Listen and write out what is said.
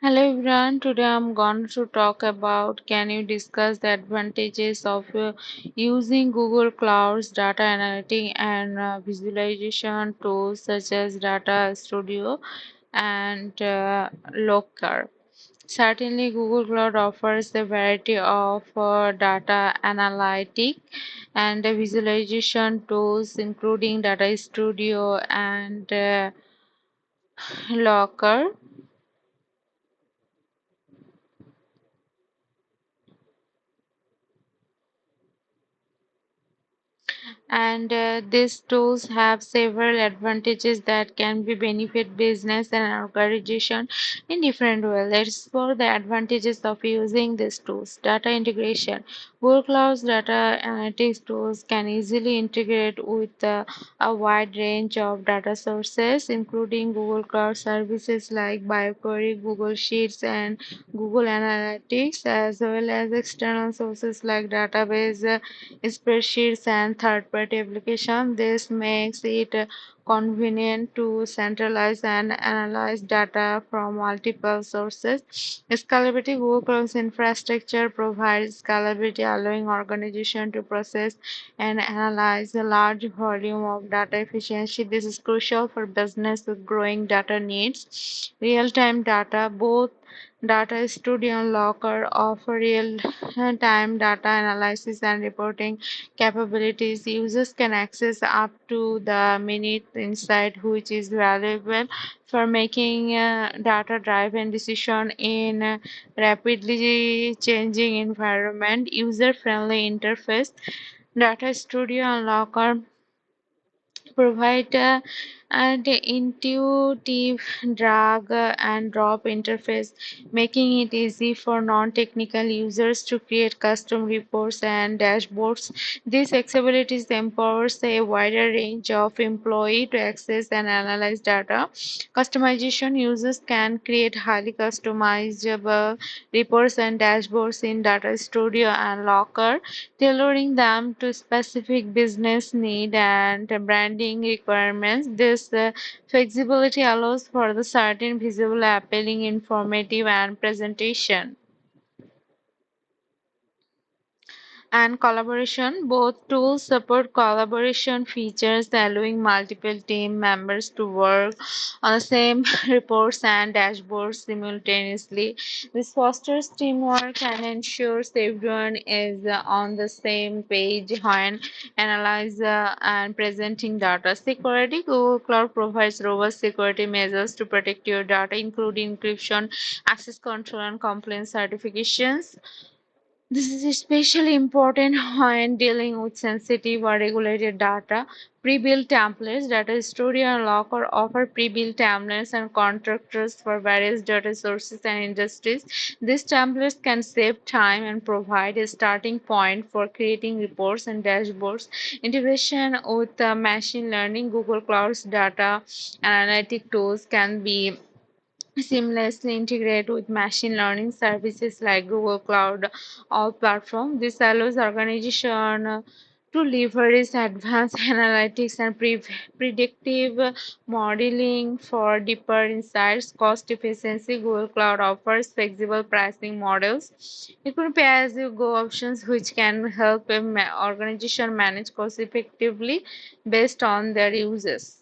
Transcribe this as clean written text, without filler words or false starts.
Hello everyone, today I'm going to talk about can you discuss the advantages of using Google Cloud's data analytic and visualization tools such as Data Studio and Locker. Certainly, Google Cloud offers a variety of data analytic and visualization tools, including Data Studio and Locker. And these tools have several advantages that can be benefit business and organization in different ways. Let's explore the advantages of using these tools. Data integration. Google Cloud's data analytics tools can easily integrate with a wide range of data sources, including Google Cloud services like BigQuery, Google Sheets, and Google Analytics, as well as external sources like database spreadsheets and third-party applications. This makes it convenient to centralize and analyze data from multiple sources. Scalability. Google Cloud's infrastructure provides scalability, allowing organizations to process and analyze a large volume of data efficiently. This is crucial for business with growing data needs. Real-time data. Both Data Studio and Locker offer real-time data analysis and reporting capabilities. Users can access up to the minute insight, which is valuable for making data-driven decision in a rapidly changing environment. User-friendly interface. Data Studio and Locker provide an intuitive drag and drop interface, making it easy for non-technical users to create custom reports and dashboards. This accessibility empowers a wider range of employees to access and analyze data. Customization. Users can create highly customizable reports and dashboards in Data Studio and Locker, tailoring them to specific business need and branding requirements. This flexibility allows for the certain visible, appealing, informative, and presentation. And collaboration. Both tools support collaboration features, allowing multiple team members to work on the same reports and dashboards simultaneously. This fosters teamwork and ensures everyone is on the same page when analyzing and presenting data. Security. Google Cloud provides robust security measures to protect your data, including encryption, access control, and compliance certifications. This is especially important when dealing with sensitive or regulated data. Pre-built templates. Data Studio and Locker offer pre-built templates and contractors for various data sources and industries. These templates can save time and provide a starting point for creating reports and dashboards. Integration with machine learning. Google Cloud's data analytic tools can be seamlessly integrate with machine learning services like Google Cloud or platform. This allows organization to leverage advanced analytics and predictive modeling for deeper insights. Cost efficiency. Google Cloud offers flexible pricing models. It could pay as you go options which can help an organization manage cost effectively based on their uses.